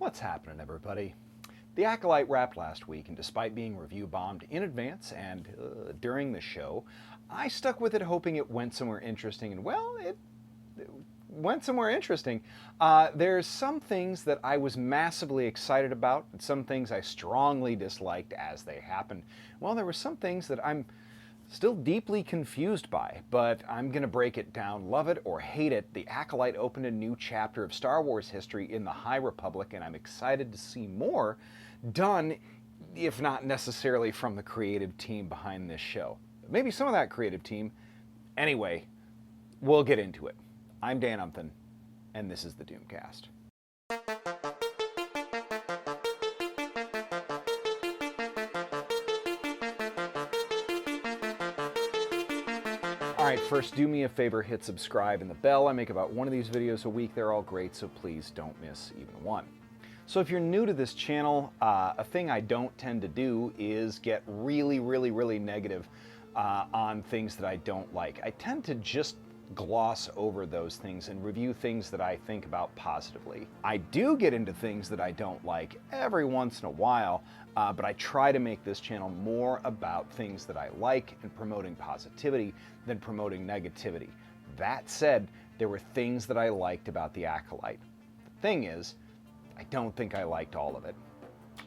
What's happening, everybody? The Acolyte wrapped last week, and despite being review bombed in advance and during the show, I stuck with it hoping it went somewhere interesting, and well, it went somewhere interesting. There's some things that I was massively excited about, and some things I strongly disliked as they happened. Well, there were some things that I'm still deeply confused by, but I'm gonna break it down. Love it or hate it, The Acolyte opened a new chapter of Star Wars history in the High Republic, and I'm excited to see more done, if not necessarily from the creative team behind this show. Maybe some of that creative team. Anyway, we'll get into it. I'm Dan Umphin, and this is the Doomcast. Alright, first do me a favor, hit subscribe and the bell. I make about one of these videos a week. They're all great, so please don't miss even one. So if you're new to this channel, a thing I don't tend to do is get really negative on things that I don't like. I tend to just gloss over those things and review things that I think about positively. I do get into things that I don't like every once in a while, but I try to make this channel more about things that I like and promoting positivity than promoting negativity. That said, there were things that I liked about The Acolyte. The thing is, I don't think I liked all of it.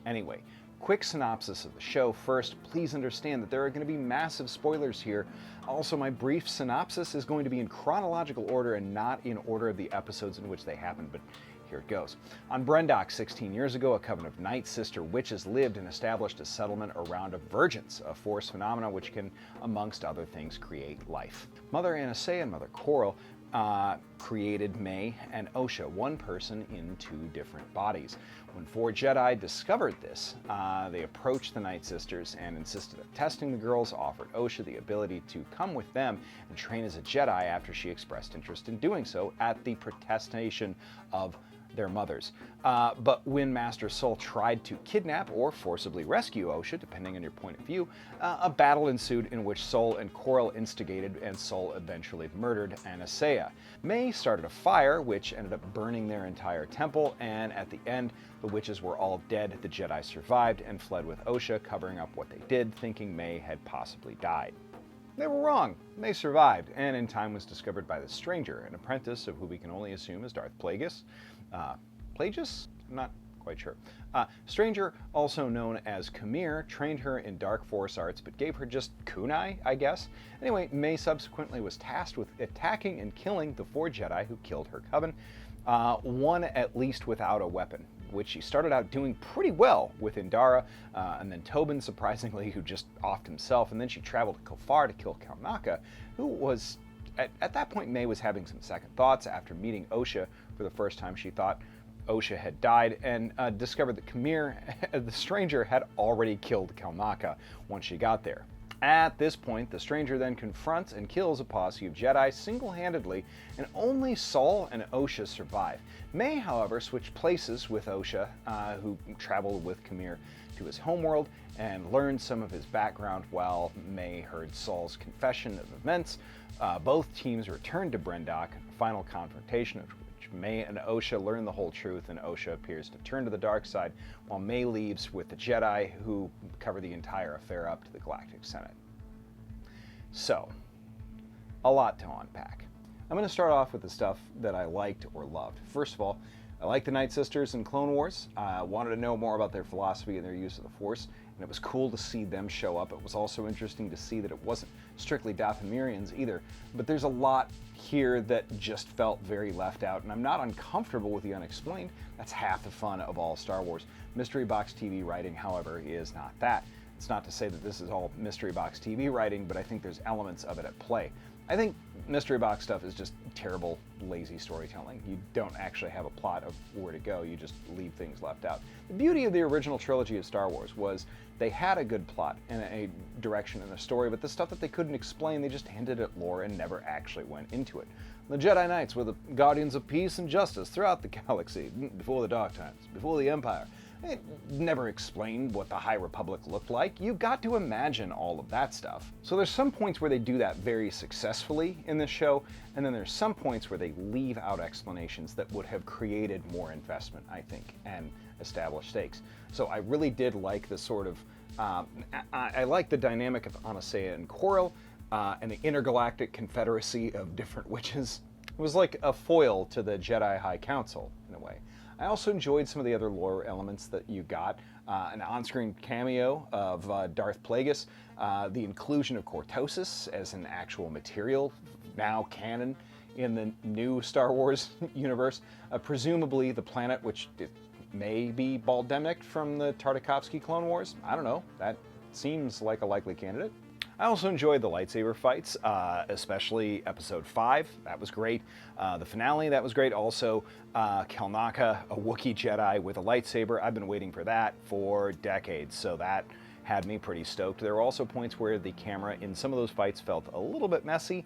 Anyway, quick synopsis of the show. First, please understand that there are going to be massive spoilers here. Also, my brief synopsis is going to be in chronological order and not in order of the episodes in which they happened, but here it goes. On Brendock 16 years ago, a coven of Night Sister witches lived and established a settlement around a virgins, a force phenomena which can, amongst other things, create life. Mother Anastasia and Mother Coral created May and Osha, one person in two different bodies. When four Jedi discovered this, they approached the Night Sisters and insisted on testing the girls, offered Osha the ability to come with them and train as a Jedi after she expressed interest in doing so at the protestation of their mothers. But when Master Sol tried to kidnap or forcibly rescue Osha, depending on your point of view, a battle ensued in which Sol and Coral instigated, and Sol eventually murdered Anastasia. May started a fire, which ended up burning their entire temple, and at the end, the witches were all dead. The Jedi survived and fled with Osha, covering up what they did, thinking May had possibly died. They were wrong. They survived, and in time was discovered by the Stranger, an apprentice of who we can only assume is Darth Plagueis. Plagueis? I'm not quite sure. Stranger, also known as Khmer, trained her in dark force arts, but gave her just kunai, I guess. Anyway, May subsequently was tasked with attacking and killing the four Jedi who killed her coven, one at least without a weapon, which she started out doing pretty well with Indara, and then Tobin, surprisingly, who just offed himself, and then she traveled to Kofar to kill Kalnaka, who was, at that point, May was having some second thoughts. After meeting Osha for the first time, she thought Osha had died, and discovered that Khmer, the Stranger, had already killed Kalnaka once she got there. At this point, the Stranger then confronts and kills a posse of Jedi single-handedly, and only Sol and Osha survive. May, however, switched places with Osha, who traveled with Khmer to his homeworld and learned some of his background while May heard Sol's confession of events. Both teams returned to Brendock, final confrontation of which May and Osha learn the whole truth, and Osha appears to turn to the dark side, while May leaves with the Jedi, who cover the entire affair up to the Galactic Senate. So, a lot to unpack. I'm going to start off with the stuff that I liked or loved. First of all, I like the Night Sisters in Clone Wars. I wanted to know more about their philosophy and their use of the Force, and it was cool to see them show up. It was also interesting to see that it wasn't strictly Dathomirians either, but there's a lot here that just felt very left out, and I'm not uncomfortable with the unexplained. That's half the fun of all Star Wars. Mystery Box TV writing, however, is not that. It's not to say that this is all Mystery Box TV writing, but I think there's elements of it at play. I think Mystery Box stuff is just terrible, lazy storytelling. You don't actually have a plot of where to go, you just leave things left out. The beauty of the original trilogy of Star Wars was they had a good plot and a direction in the story, but the stuff that they couldn't explain, they just hinted at lore and never actually went into it. The Jedi Knights were the guardians of peace and justice throughout the galaxy, before the Dark Times, before the Empire. It never explained what the High Republic looked like. You got to imagine all of that stuff. So there's some points where they do that very successfully in this show, and then there's some points where they leave out explanations that would have created more investment, I think, and established stakes. So I really did like the sort of, I like the dynamic of Anastasia and Corel, and the intergalactic confederacy of different witches. It was like a foil to the Jedi High Council, in a way. I also enjoyed some of the other lore elements that you got. An on-screen cameo of Darth Plagueis, the inclusion of Cortosis as an actual material, now canon in the new Star Wars universe. Presumably the planet, which may be Baldemnic from the Tartakovsky Clone Wars. I don't know. That seems like a likely candidate. I also enjoyed the lightsaber fights, especially episode 5. That was great. The finale, that was great. Also, Kelnaka, a Wookiee Jedi with a lightsaber. I've been waiting for that for decades, so that had me pretty stoked. There were also points where the camera in some of those fights felt a little bit messy.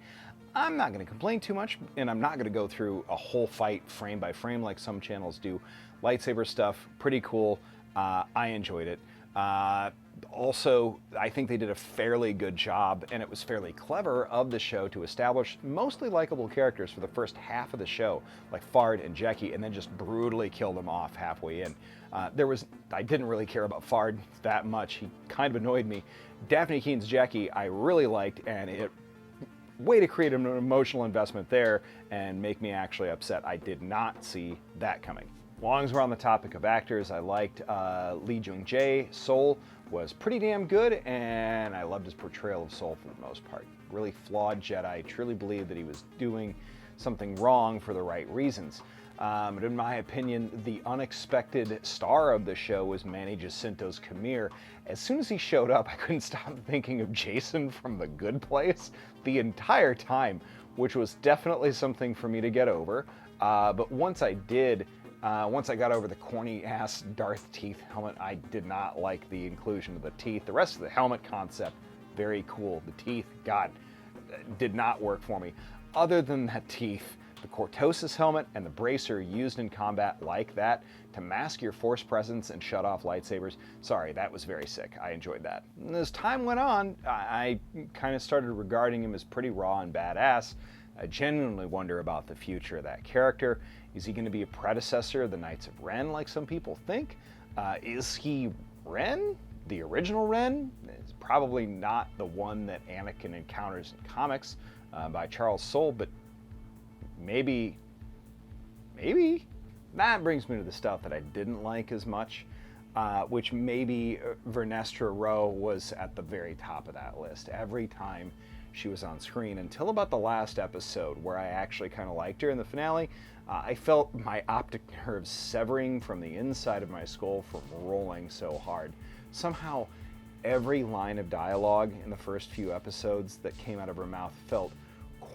I'm not going to complain too much, and I'm not going to go through a whole fight frame by frame like some channels do. Lightsaber stuff, pretty cool. I enjoyed it. Also, I think they did a fairly good job, and it was fairly clever of the show to establish mostly likable characters for the first half of the show, like Fard and Jecki, and then just brutally kill them off halfway in. I didn't really care about Fard that much. He kind of annoyed me. Daphne Keen's Jecki I really liked, and it way to create an emotional investment there and make me actually upset. I did not see that coming. As long as we're on the topic of actors, I liked Lee Jung-jae. Sol was pretty damn good, and I loved his portrayal of Sol for the most part. Really flawed Jedi. I truly believe that he was doing something wrong for the right reasons. But in my opinion, the unexpected star of the show was Manny Jacinto's Kamir. As soon as he showed up, I couldn't stop thinking of Jason from The Good Place the entire time, which was definitely something for me to get over. But once I did, once I got over the corny-ass Darth teeth helmet, I did not like the inclusion of the teeth. The rest of the helmet concept, very cool. The teeth, God, did not work for me. Other than that teeth, the Cortosis helmet and the bracer used in combat like that to mask your force presence and shut off lightsabers, sorry, that was very sick. I enjoyed that. And as time went on, I kind of started regarding him as pretty raw and badass. I genuinely wonder about the future of that character. Is he going to be a predecessor of the Knights of Ren like some people think? Is he Ren? The original Ren? It's probably not the one that Anakin encounters in comics by Charles Soule, but maybe. That brings me to the stuff that I didn't like as much, which maybe Vernestra Rowe was at the very top of that list. Every time she was on screen, until about the last episode where I actually kind of liked her in the finale, I felt my optic nerves severing from the inside of my skull from rolling so hard. Somehow, every line of dialogue in the first few episodes that came out of her mouth felt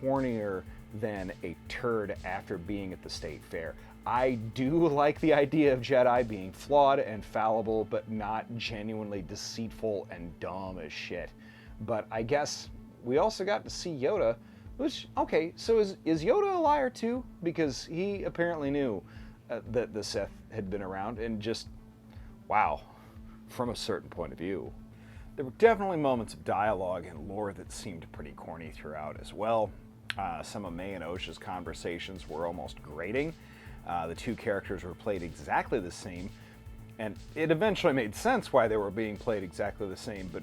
cornier than a turd after being at the state fair. I do like the idea of Jedi being flawed and fallible, but not genuinely deceitful and dumb as shit. But I guess we also got to see Yoda, which, okay, so is Yoda a liar too? Because he apparently knew that the Sith had been around, and just, wow, from a certain point of view. There were definitely moments of dialogue and lore that seemed pretty corny throughout as well. Some of May and Osha's conversations were almost grating. The two characters were played exactly the same, and it eventually made sense why they were being played exactly the same, but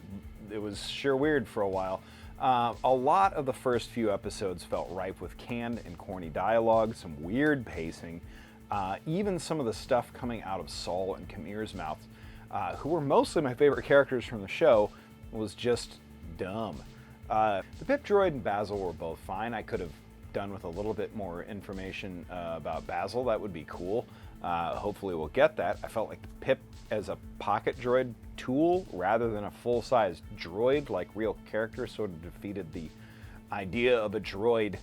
it was sure weird for a while. A lot of the first few episodes felt ripe with canned and corny dialogue, some weird pacing, even some of the stuff coming out of Saul and Kamir's mouths, who were mostly my favorite characters from the show, was just dumb. The Pip droid and Basil were both fine. I could have done with a little bit more information about Basil. That would be cool. Hopefully we'll get that. I felt like Pip as a pocket droid tool rather than a full-size droid like real character sort of defeated the idea of a droid,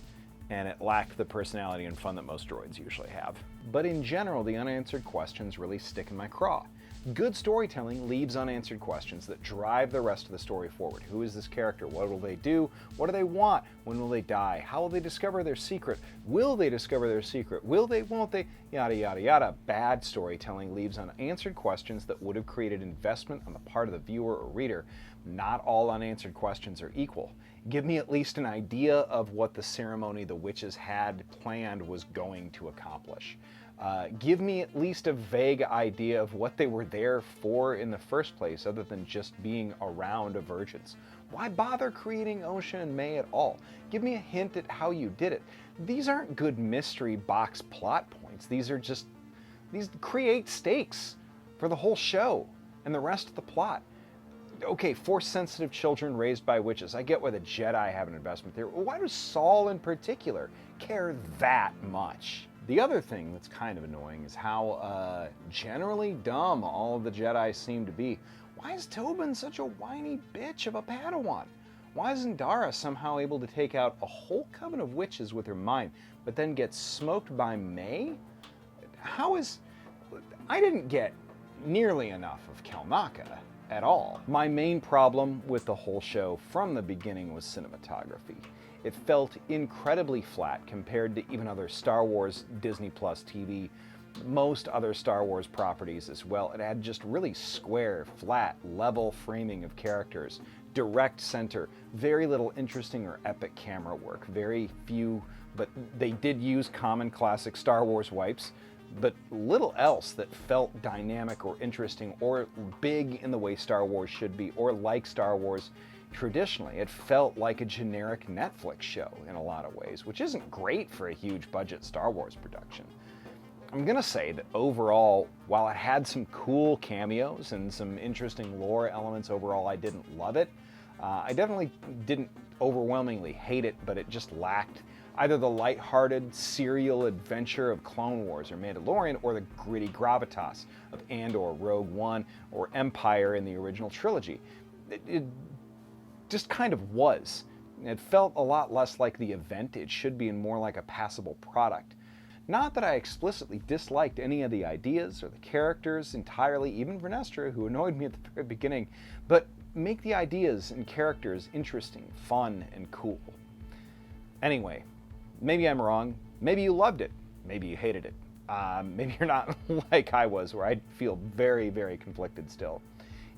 and it lacked the personality and fun that most droids usually have. But in general, the unanswered questions really stick in my craw. Good storytelling leaves unanswered questions that drive the rest of the story forward. Who is this character? What will they do? What do they want? When will they die? How will they discover their secret? Will they discover their secret? Will they? Won't they? yada yada yada. Bad storytelling leaves unanswered questions that would have created investment on the part of the viewer or reader. Not all unanswered questions are equal. Give me at least an idea of what the ceremony the witches had planned was going to accomplish. Give me at least a vague idea of what they were there for in the first place, other than just being around virgins. Why bother creating Osha and May at all? Give me a hint at how you did it. These aren't good mystery box plot points. These create stakes for the whole show and the rest of the plot. Okay, Force-sensitive children raised by witches. I get why the Jedi have an investment there. Why does Saul in particular care that much? The other thing that's kind of annoying is how generally dumb all of the Jedi seem to be. Why is Tobin such a whiny bitch of a Padawan? Why isn't Dara somehow able to take out a whole coven of witches with her mind, but then gets smoked by May? I didn't get nearly enough of Kelnaka at all. My main problem with the whole show from the beginning was cinematography. It felt incredibly flat compared to even other Star Wars, Disney Plus TV, most other Star Wars properties as well. It had just really square, flat, level framing of characters, direct center, very little interesting or epic camera work, very few, but they did use common classic Star Wars wipes, but little else that felt dynamic or interesting or big in the way Star Wars should be, or like Star Wars traditionally. It felt like a generic Netflix show in a lot of ways, which isn't great for a huge budget Star Wars production. I'm gonna say that overall, while it had some cool cameos and some interesting lore elements, overall I didn't love it. I definitely didn't overwhelmingly hate it, but it just lacked either the lighthearted serial adventure of Clone Wars or Mandalorian, or the gritty gravitas of Andor, Rogue One, or Empire in the original trilogy. It just kind of was. It felt a lot less like the event it should be and more like a passable product. Not that I explicitly disliked any of the ideas or the characters entirely, even Vernestra, who annoyed me at the very beginning, but make the ideas and characters interesting, fun, and cool. Anyway, maybe I'm wrong. Maybe you loved it. Maybe you hated it. Maybe you're not like I was, where I feel very, very conflicted still.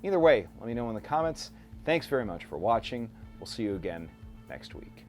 Either way, let me know in the comments. Thanks very much for watching. We'll see you again next week.